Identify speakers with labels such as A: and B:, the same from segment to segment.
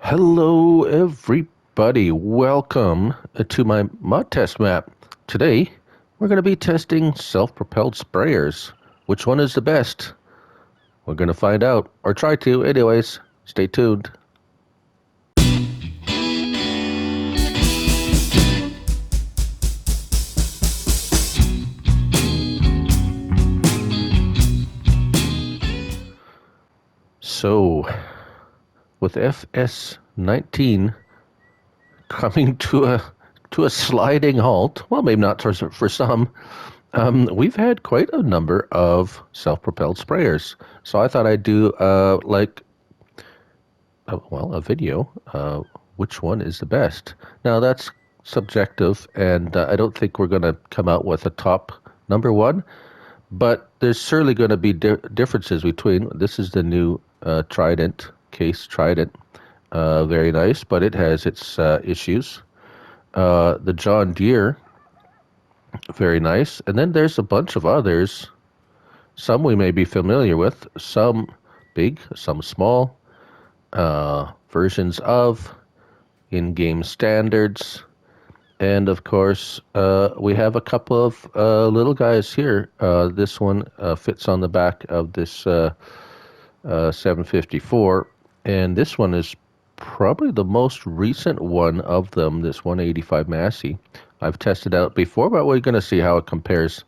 A: Hello, everybody. Welcome to my mod test map. Today, we're going to be testing self-propelled sprayers. Which one is the best? We're going to find out, or try to. Anyways, stay tuned. So, with FS19 coming to a sliding halt, well, maybe not for some, we've had quite a number of self-propelled sprayers. So I thought I'd do a video. Which one is the best? Now that's subjective, and I don't think we're going to come out with a top number one. But there's certainly going to be differences between. This is the new Trident case Trident. Very nice, but it has its issues. The John Deere, very nice. And then there's a bunch of others. Some we may be familiar with, some big, some small, versions of, in-game standards. And of course, we have a couple of little guys here. This one fits on the back of this 754, and this one is probably the most recent one of them, this 185 Massey. I've tested out before, but we're going to see how it compares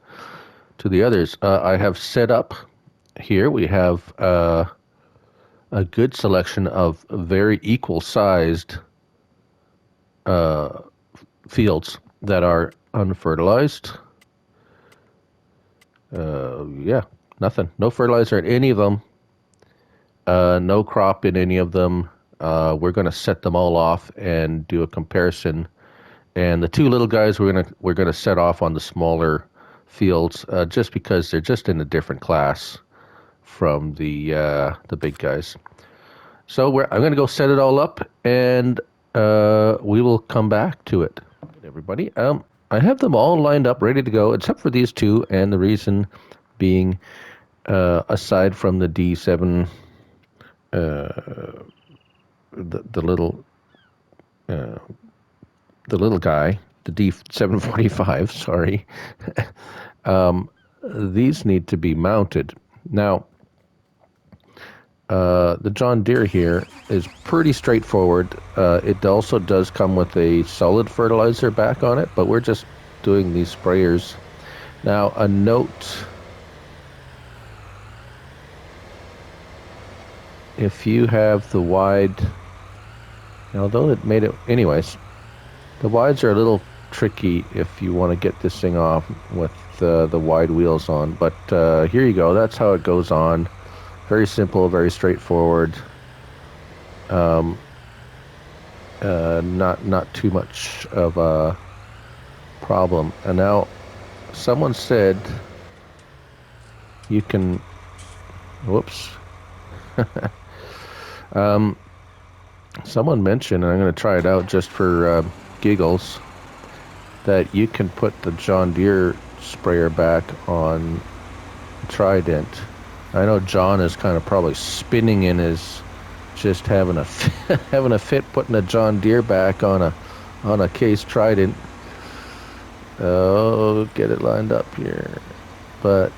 A: to the others. I have set up here, we have a good selection of very equal-sized fields that are unfertilized. Yeah, nothing. No fertilizer in any of them. No crop in any of them. We're going to set them all off and do a comparison. And the two little guys we're gonna set off on the smaller fields, just because they're just in a different class from the big guys. So I'm going to go set it all up, and we will come back to it. Everybody, I have them all lined up, ready to go, except for these two, and the reason being, aside from the D7, the little guy, the D745, sorry, these need to be mounted. Now, the John Deere here is pretty straightforward. It also does come with a solid fertilizer back on it, but we're just doing these sprayers. Now, a note: if you have the wide, although it made it, anyways, the wides are a little tricky if you want to get this thing off with the wide wheels on, but here you go. That's how it goes on. Very simple, very straightforward. Not too much of a problem. And now, someone said you can. Whoops. Someone mentioned, and I'm going to try it out just for giggles, that you can put the John Deere sprayer back on Trident. I know John is kind of probably spinning in his, just having a having a fit putting a John Deere back on a case Trident. Oh, get it lined up here. But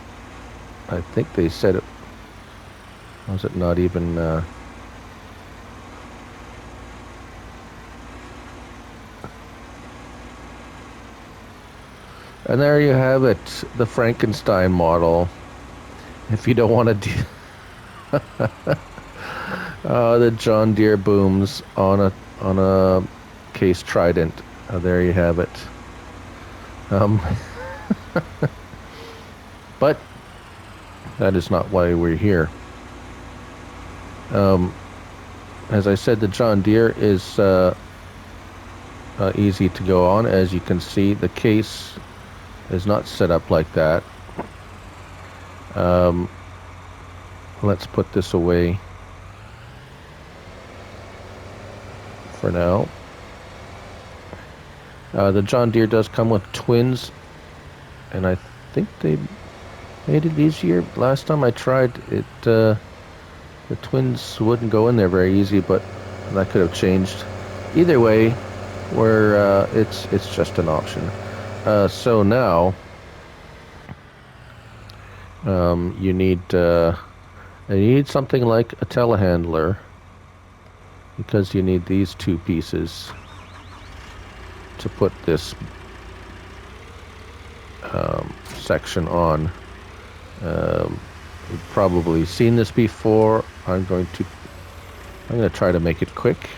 A: I think they said it. Was it not even? And there you have it, the Frankenstein model. If you don't want to do the John Deere booms on a case Trident, there you have it. But that is not why we're here. As I said, the John Deere is easy to go on. As you can see, the case is not set up like that. Let's put this away for now. The John Deere does come with twins, and I think they made it easier. Last time I tried it, the twins wouldn't go in there very easy, but that could have changed. Either way, where it's just an option. So now you need something like a telehandler, because you need these two pieces to put this section on. You've probably seen this before. I'm going to try to make it quick,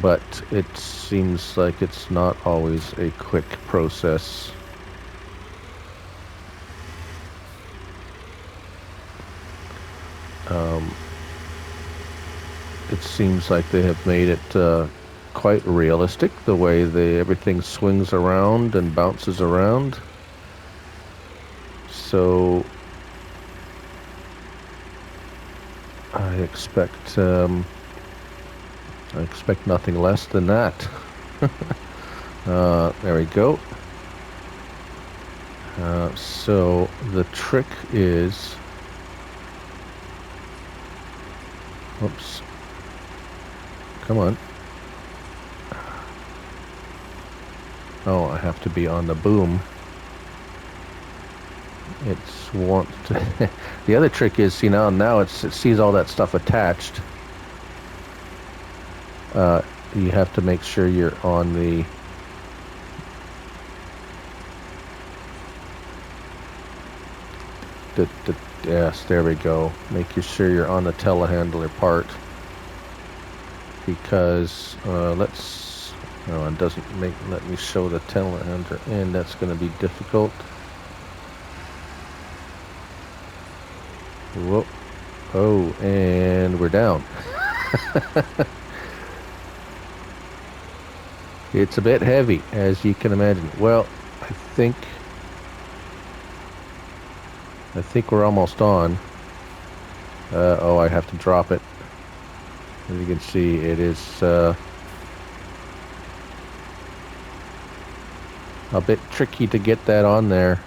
A: but it seems like it's not always a quick process. It seems like they have made it quite realistic, the way everything swings around and bounces around. So I expect nothing less than that. There we go. So the trick is, oops, come on. Oh, I have to be on the boom. It's want to the other trick is, see, now it sees all that stuff attached. You have to make sure you're on the yes, there we go. Make sure you're on the telehandler part, because it doesn't let me show the telehandler in. That's going to be difficult. Whoa. Oh, and we're down. It's a bit heavy, as you can imagine. Well, I think we're almost on. Oh, I have to drop it. As you can see, it is a bit tricky to get that on there.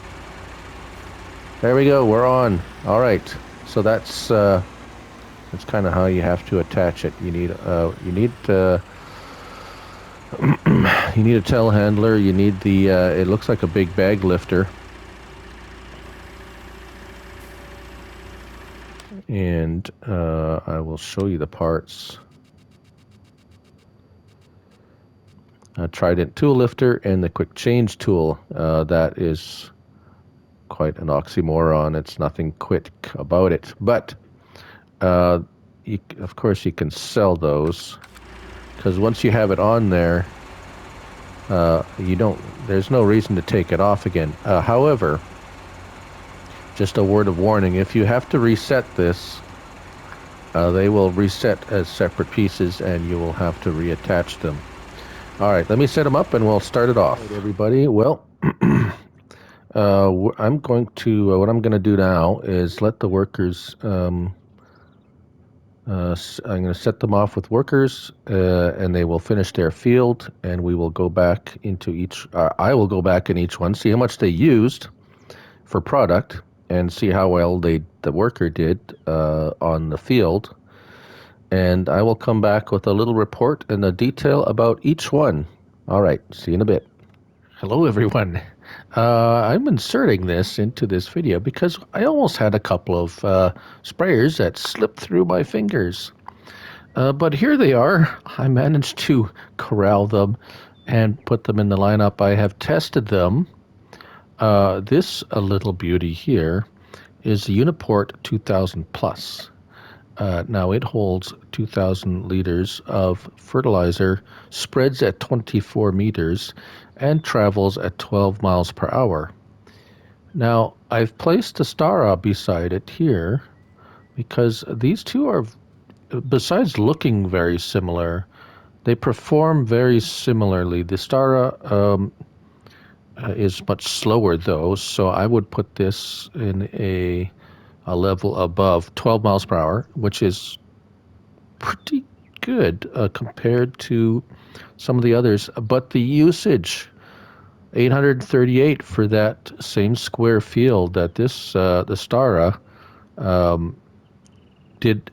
A: There we go, we're on. All right, so that's kind of how you have to attach it. You need you need a telehandler. You need the it looks like a big bag lifter, and I will show you the parts. A Trident tool lifter and the quick change tool. That is quite an oxymoron. It's nothing quick about it, but of course you can sell those, because once you have it on there, there's no reason to take it off again. However, just a word of warning, if you have to reset this, they will reset as separate pieces and you will have to reattach them. All right, let me set them up and we'll start it off. All right, everybody, well, what I'm going to do now is let the workers, I'm going to set them off with workers, and they will finish their field, and we will go back into each, I will go back in each one, see how much they used for product, and see how well the worker did on the field. And I will come back with a little report and a detail about each one. All right, see you in a bit. Hello, everyone. I'm inserting this into this video because I almost had a couple of sprayers that slipped through my fingers. But here they are. I managed to corral them and put them in the lineup. I have tested them. This little beauty here is the Uniport 2000 Plus. Now it holds 2,000 liters of fertilizer, spreads at 24 meters, and travels at 12 miles per hour. Now, I've placed a Stara beside it here because these two are, besides looking very similar, they perform very similarly. The Stara is much slower though, so I would put this in a level above 12 miles per hour, which is pretty good compared to some of the others. But the usage, 838 for that same square field that this the Stara did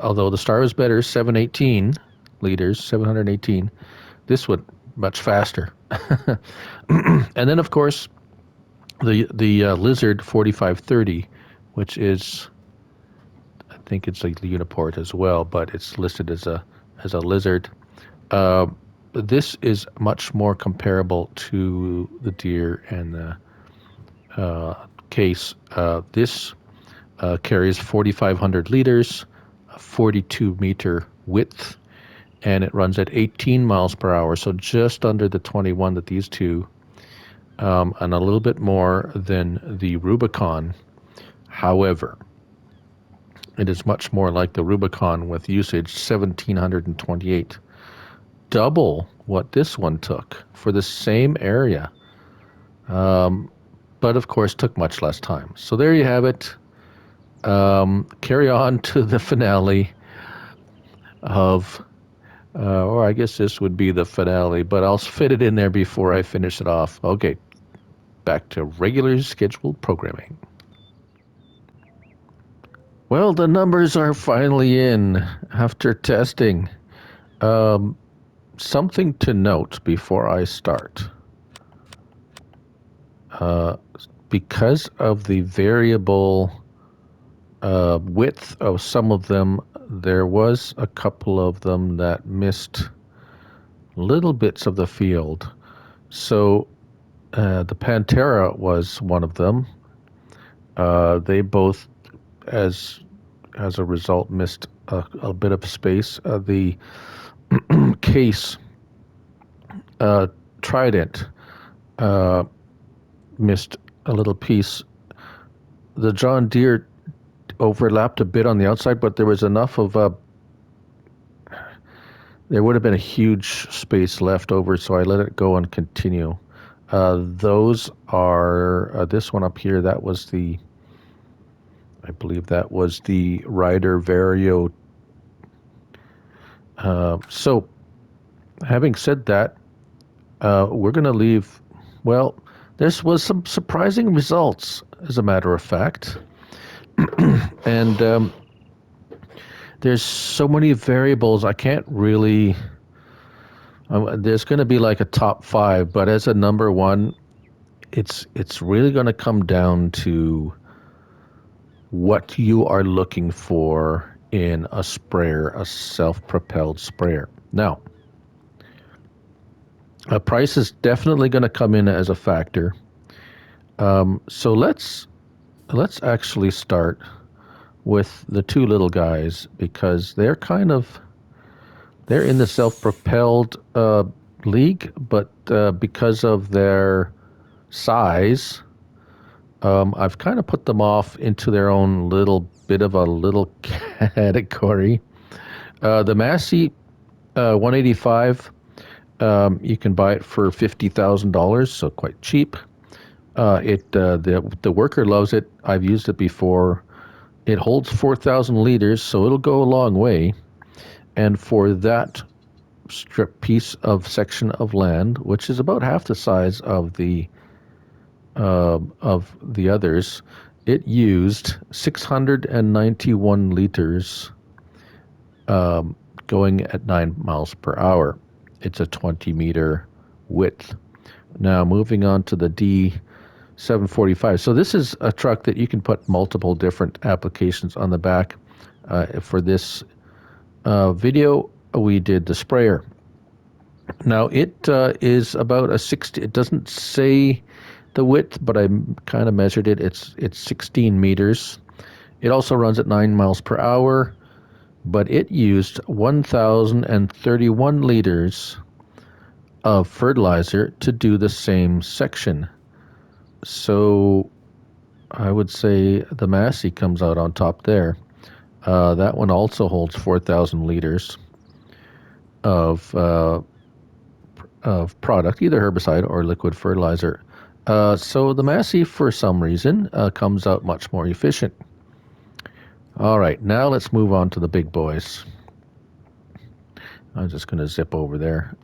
A: although the Star is better, 718 liters, 718. This one much faster. And then, of course, the Lizard 4530, which is, I think it's like the Uniport as well, but it's listed as a Lizard. Uh, this is much more comparable to the Deere and the Case. This carries 4,500 liters, a 42-meter width, and it runs at 18 miles per hour, so just under the 21 that these two, and a little bit more than the Rubicon. However, it is much more like the Rubicon with usage 1,728, double what this one took for the same area, but of course took much less time. So there you have it. Carry on to the finale of, or I guess this would be the finale, but I'll fit it in there before I finish it off. Okay, back to regular scheduled programming. Well, the numbers are finally in after testing. Something to note before I start. Because of the variable width of some of them, there was a couple of them that missed little bits of the field. So the Pantera was one of them. They both, as a result, missed a bit of space. The Case Trident missed a little piece. The John Deere overlapped a bit on the outside, but there was enough of there would have been a huge space left over, so I let it go and continue. Those are this one up here. That was I believe that was the Rider Vario. So, having said that, we're going to leave. Well, there was some surprising results, as a matter of fact. And there's so many variables, I can't really. There's going to be like a top 5, but as a number 1, it's really going to come down to what you are looking for in a sprayer, a self-propelled sprayer. Now, price is definitely going to come in as a factor. So let's actually start with the two little guys, because they're in the self-propelled league, but because of their size, I've kind of put them off into their own little bit of a little category. The Massey 185, you can buy it for $50,000, so quite cheap. The worker loves it. I've used it before. It holds 4,000 liters, so it'll go a long way. And for that strip piece of section of land, which is about half the size of the others, it used 691 liters, going at 9 miles per hour. It's a 20-meter width. Now, moving on to the D745. So this is a truck that you can put multiple different applications on the back. For this video, we did the sprayer. Now, it is about a 60. It doesn't say the width, but I kind of measured it. It's 16 meters. It also runs at 9 miles per hour, but it used 1,031 liters of fertilizer to do the same section. So I would say the Massey comes out on top there. That one also holds 4,000 liters of product, either herbicide or liquid fertilizer. So the Massey, for some reason, comes out much more efficient. All right, now let's move on to the big boys. I'm just going to zip over there.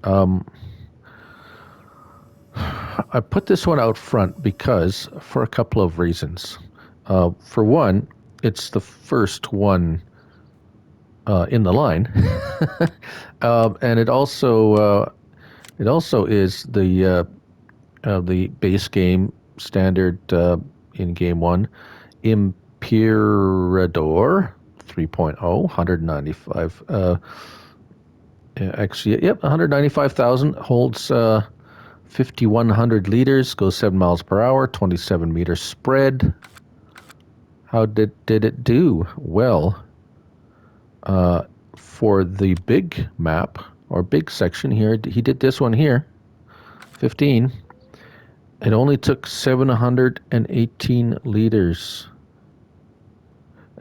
A: I put this one out front because, for a couple of reasons. For one, it's the first one in the line, and it also is the base game standard in game one, Imperador 3.0, 195. Actually, yep, 195,000 holds 5,100 liters, goes 7 miles per hour, 27 meter spread. How did it do? Well, for the big map or big section here, he did this one here, 15. It only took 718 liters.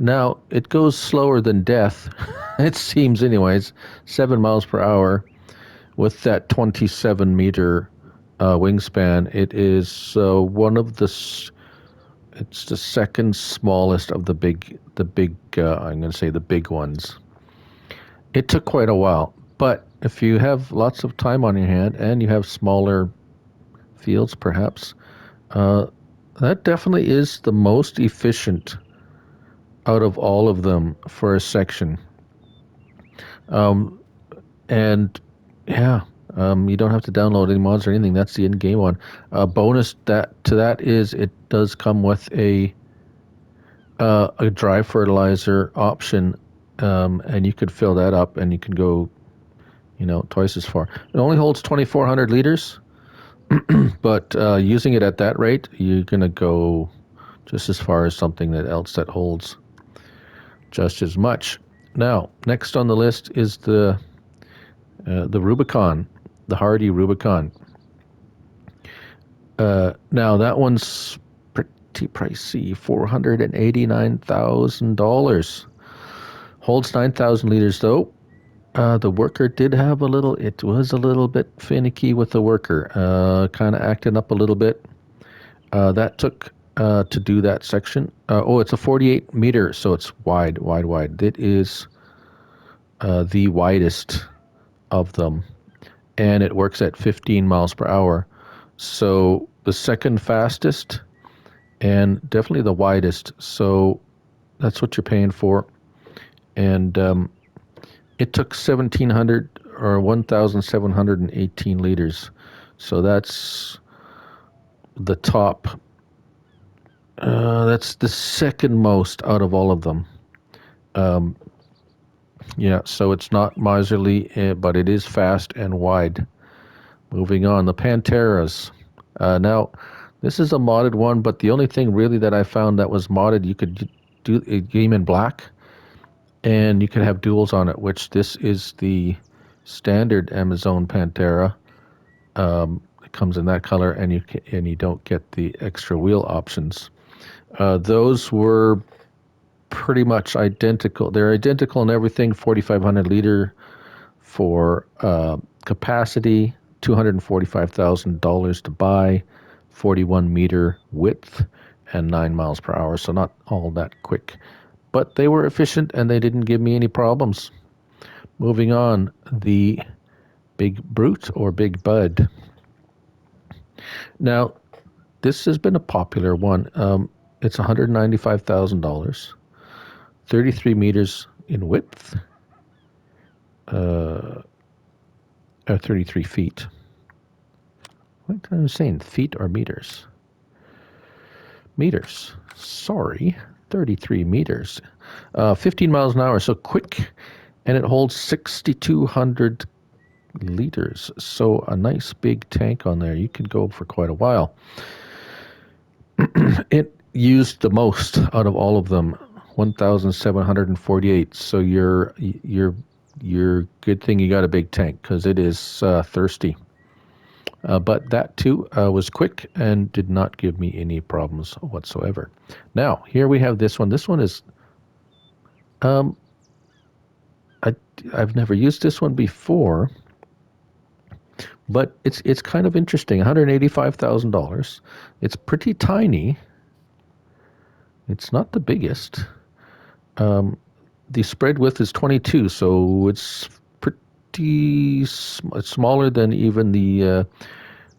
A: Now, it goes slower than death, it seems anyways, 7 miles per hour with that 27 meter wingspan. It is one of it's the second smallest of I'm going to say the big ones. It took quite a while, but if you have lots of time on your hand and you have smaller fields perhaps, that definitely is the most efficient out of all of them for a section. And yeah, you don't have to download any mods or anything. That's the in-game one. Bonus to that is it does come with a dry fertilizer option, and you could fill that up, and you can go, twice as far. It only holds 2,400 liters, but using it at that rate, you're gonna go just as far as something else that holds just as much. Now, next on the list is the Rubicon, the Hardy Rubicon. Now that one's pretty pricey, $489,000. Holds 9,000 liters though. The worker did have it was a little bit finicky with the worker, kind of acting up a little bit. That took to do that section. It's a 48 meter, so it's wide. It is the widest of them, and it works at 15 miles per hour. So the second fastest and definitely the widest. So that's what you're paying for. And it took 1,700 or 1,718 liters. So that's the top. That's the second most out of all of them. Yeah, so it's not miserly, but it is fast and wide. Moving on, the Panteras. Now, this is a modded one, but the only thing really that I found that was modded, you could do a game in black, and you could have duals on it, which this is the standard Amazon Pantera. It comes in that color, and you don't get the extra wheel options. Those were pretty much identical. They're identical in everything. 4,500 liter for capacity, $245,000 to buy, 41 meter width, and 9 miles per hour. So not all that quick, but they were efficient and they didn't give me any problems. Moving on, the Big Brute or Big Bud. Now, this has been a popular one. It's $195,000, 33 meters in width, 33 feet. What am I saying? Feet or meters? Meters. Sorry, 33 meters. 15 miles an hour, so quick, and it holds 6,200 liters. So a nice big tank on there. You could go for quite a while. It used the most out of all of them, 1,748. So you're good thing you got a big tank because it is thirsty. But that too was quick and did not give me any problems whatsoever. Now here we have this one. This one is, I've never used this one before, but it's kind of interesting. $185,000. It's pretty tiny. It's not the biggest. The spread width is 22, so it's pretty it's smaller than even the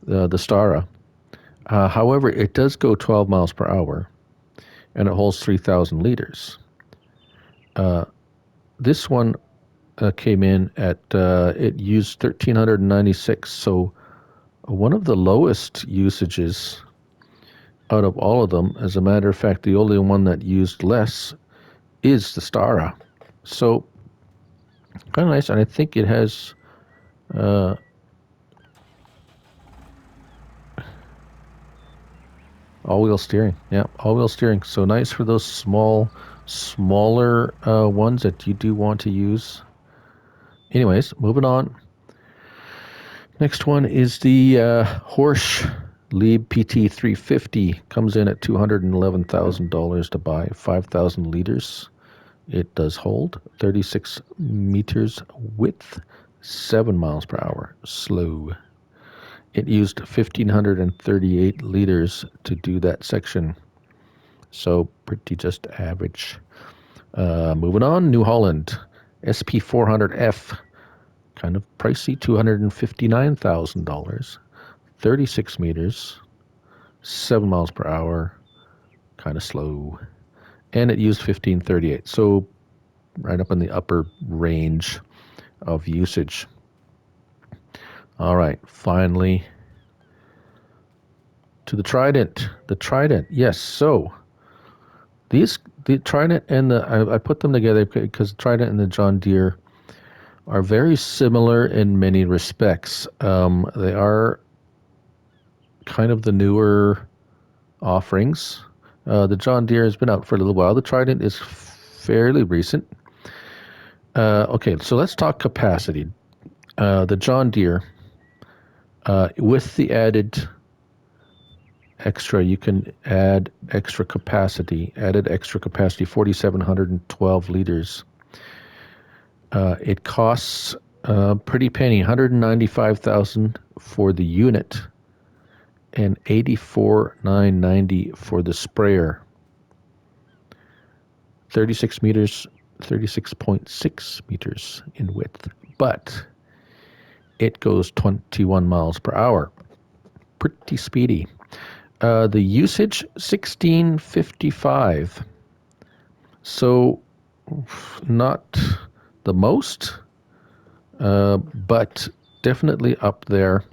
A: Stara. However, it does go 12 miles per hour, and it holds 3,000 liters. this one came in at, it used 1,396, so one of the lowest usages out of all of them. As a matter of fact, the only one that used less is the Stara. So kind of nice, and I think it has all-wheel steering. Yeah, all-wheel steering. So nice for those smaller ones that you do want to use. Anyways, moving on. Next one is the Horsch Lieb PT 350. Comes in at $211,000 to buy, 5,000 liters. It does hold 36 meters width, 7 miles per hour, slow. It used 1,538 liters to do that section, so pretty just average. Moving on, New Holland SP400F, kind of pricey, $259,000, 36 meters, 7 miles per hour, kind of slow. And it used 1538, so right up in the upper range of usage. All right, finally to the Trident. The Trident, yes. So the Trident and I put them together because the Trident and the John Deere are very similar in many respects. They are kind of the newer offerings. The John Deere has been out for a little while. The Trident is fairly recent. Okay, so let's talk capacity. The John Deere, with the added extra, you can add extra capacity, 4,712 liters. It costs a pretty penny, $195,000 for the unit and $84,990 for the sprayer. 36 meters, 36.6 meters in width, but it goes 21 miles per hour. Pretty speedy. The usage, 1655. So not the most, but definitely up there.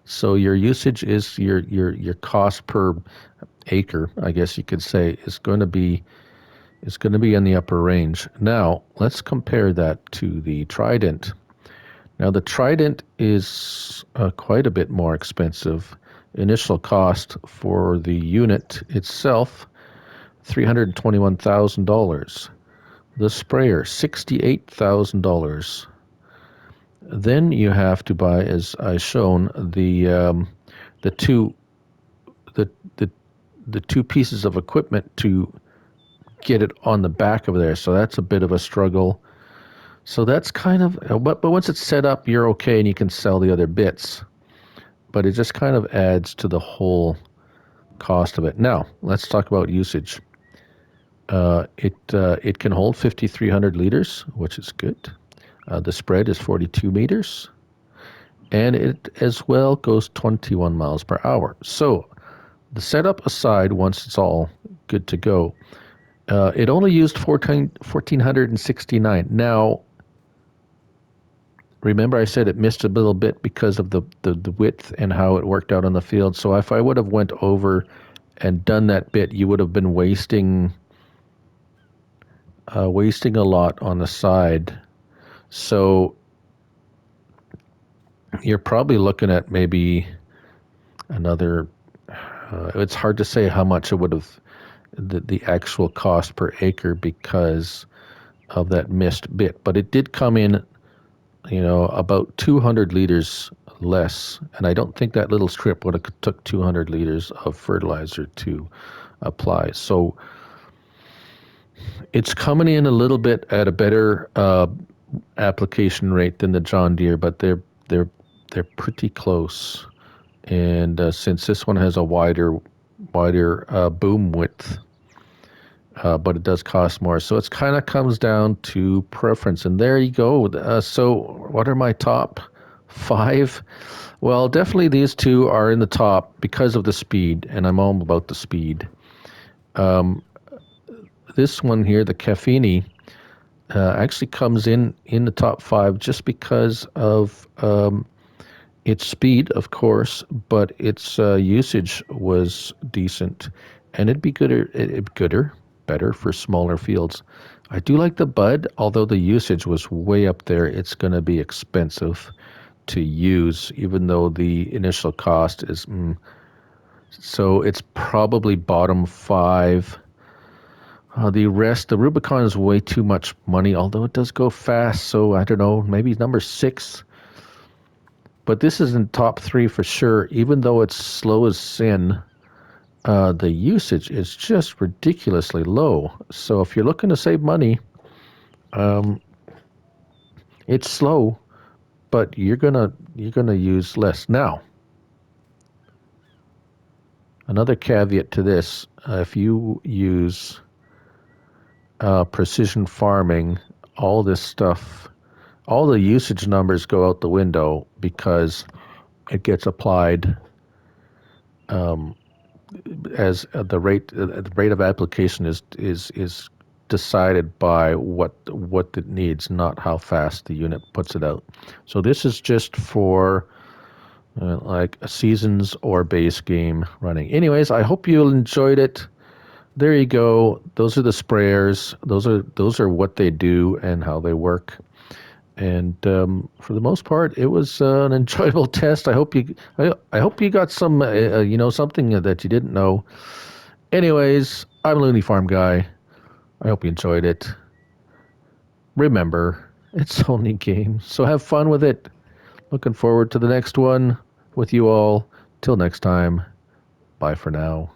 A: So your usage is your cost per acre, I guess you could say, is going to be in the upper range. Now let's compare that to the Trident. Now the Trident is quite a bit more expensive. Initial cost for the unit itself, $321,000. The sprayer, $68,000. Then you have to buy, as I shown, the two pieces of equipment to get it on the back of there. So that's a bit of a struggle. So that's kind of, but once it's set up, you're okay and you can sell the other bits. But it just kind of adds to the whole cost of it. Now let's talk about usage. It can hold 5,300 liters, which is good. The spread is 42 meters, and it as well goes 21 miles per hour. So the setup aside, once it's all good to go, it only used 1,469. Now, remember I said it missed a little bit because of the width and how it worked out on the field. So if I would have went over and done that bit, you would have been wasting a lot on the side. So you're probably looking at maybe another, it's hard to say how much it would have, the actual cost per acre because of that missed bit. But it did come in, about 200 liters less. And I don't think that little strip would have took 200 liters of fertilizer to apply. So it's coming in a little bit at a better application rate than the John Deere, but they're pretty close. And since this one has a wider boom width, but it does cost more, so it's kind of comes down to preference. And there you go. So what are my top 5? Well, definitely these two are in the top because of the speed, and I'm all about the speed. This one here, the Caffini, actually comes in the top five just because of its speed, of course, but its usage was decent, and better for smaller fields. I do like the Bud, although the usage was way up there. It's going to be expensive to use, even though the initial cost is. So it's probably bottom five. The rest, the Rubicon is way too much money, although it does go fast. So I don't know, maybe number six. But this is in top three for sure. Even though it's slow as sin, the usage is just ridiculously low. So if you're looking to save money, um, it's slow, but you're gonna use less. Now, another caveat to this: if you use precision farming, all this stuff, all the usage numbers go out the window because it gets applied as the rate of application is decided by what it needs, not how fast the unit puts it out. So this is just for like a seasons or base game running. Anyways, I hope you enjoyed it. There you go. Those are the sprayers. Those are what they do and how they work. And for the most part, it was an enjoyable test. I hope you got some something that you didn't know. Anyways, I'm Looney Farm Guy. I hope you enjoyed it. Remember, it's only a game, so have fun with it. Looking forward to the next one with you all. Till next time, bye for now.